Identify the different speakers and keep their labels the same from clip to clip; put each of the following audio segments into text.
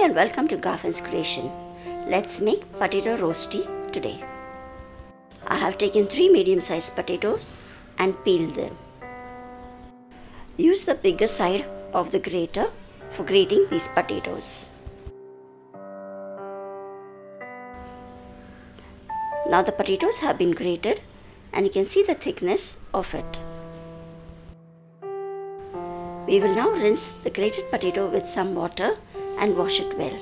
Speaker 1: and welcome to Garfin's creation. Let's make potato rosti today. I have taken 3 medium-sized potatoes and peeled them. Use the bigger side of the grater for grating these potatoes. Now the potatoes have been grated and you can see the thickness of it. We will now rinse the grated potato with some water and wash it well.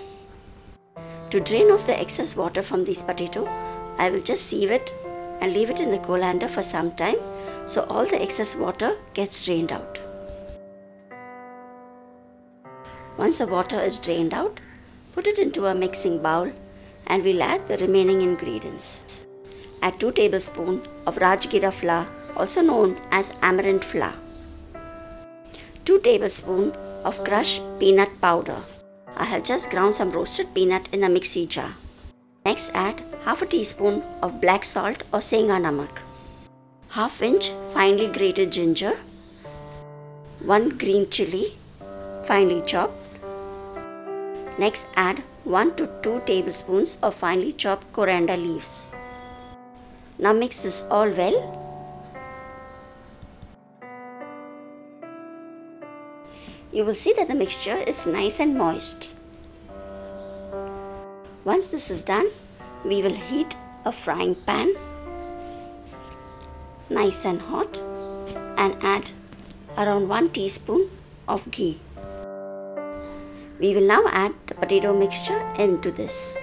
Speaker 1: To drain off the excess water from this potato, I will just sieve it and leave it in the colander for some time so all the excess water gets drained out. Once the water is drained out, put it into a mixing bowl and we'll add the remaining ingredients. Add 2 tablespoons of Rajgira flour, also known as Amaranth flour. 2 tablespoons of crushed peanut powder. I have just ground some roasted peanut in a mixie jar. Next add half a teaspoon of black salt or Sendha Namak. Half inch finely grated ginger. 1 green chilli, finely chopped. Next add 1 to 2 tablespoons of finely chopped coriander leaves. Now mix this all well. You will see that the mixture is nice and moist. Once this is done, we will heat a frying pan, nice and hot, and add around 1 teaspoon of ghee. We will now add the potato mixture into this.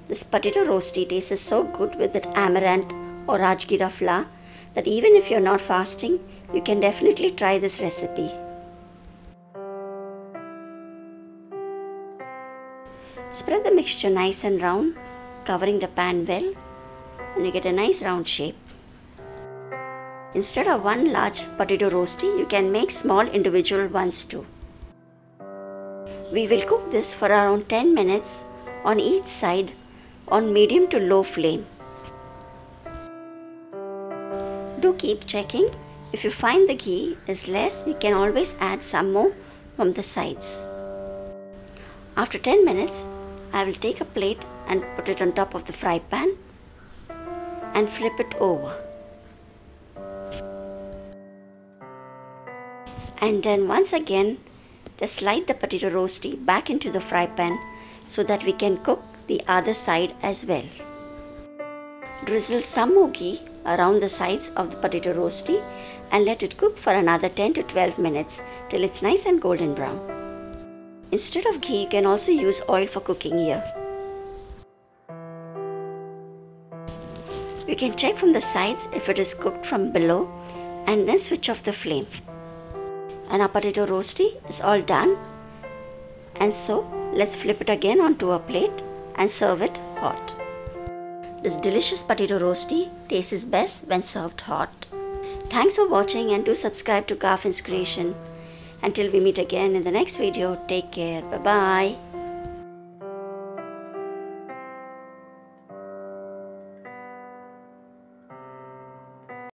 Speaker 1: This potato rosti tastes so good with that amaranth or Rajgira flour that even if you're not fasting, you can definitely try this recipe. Spread the mixture nice and round, covering the pan well, and you get a nice round shape. Instead of one large potato rosti, you can make small individual ones too. We will cook this for around 10 minutes on each side on medium to low flame. Do keep checking. If you find the ghee is less, you can always add some more from the sides. After 10 minutes, I will take a plate and put it on top of the fry pan and flip it over. And then once again, just slide the potato rosti back into the fry pan so that we can cook the other side as well. Drizzle some more ghee around the sides of the potato rosti and let it cook for another 10 to 12 minutes till it's nice and golden brown. Instead of ghee, you can also use oil for cooking here. You can check from the sides if it is cooked from below and then switch off the flame. And our potato rosti is all done. And so let's flip it again onto a plate and serve it hot. This delicious potato rosti tastes best when served hot. Thanks for watching and do subscribe to Garfin's creation. Until we meet again in the next video, take care. Bye-bye.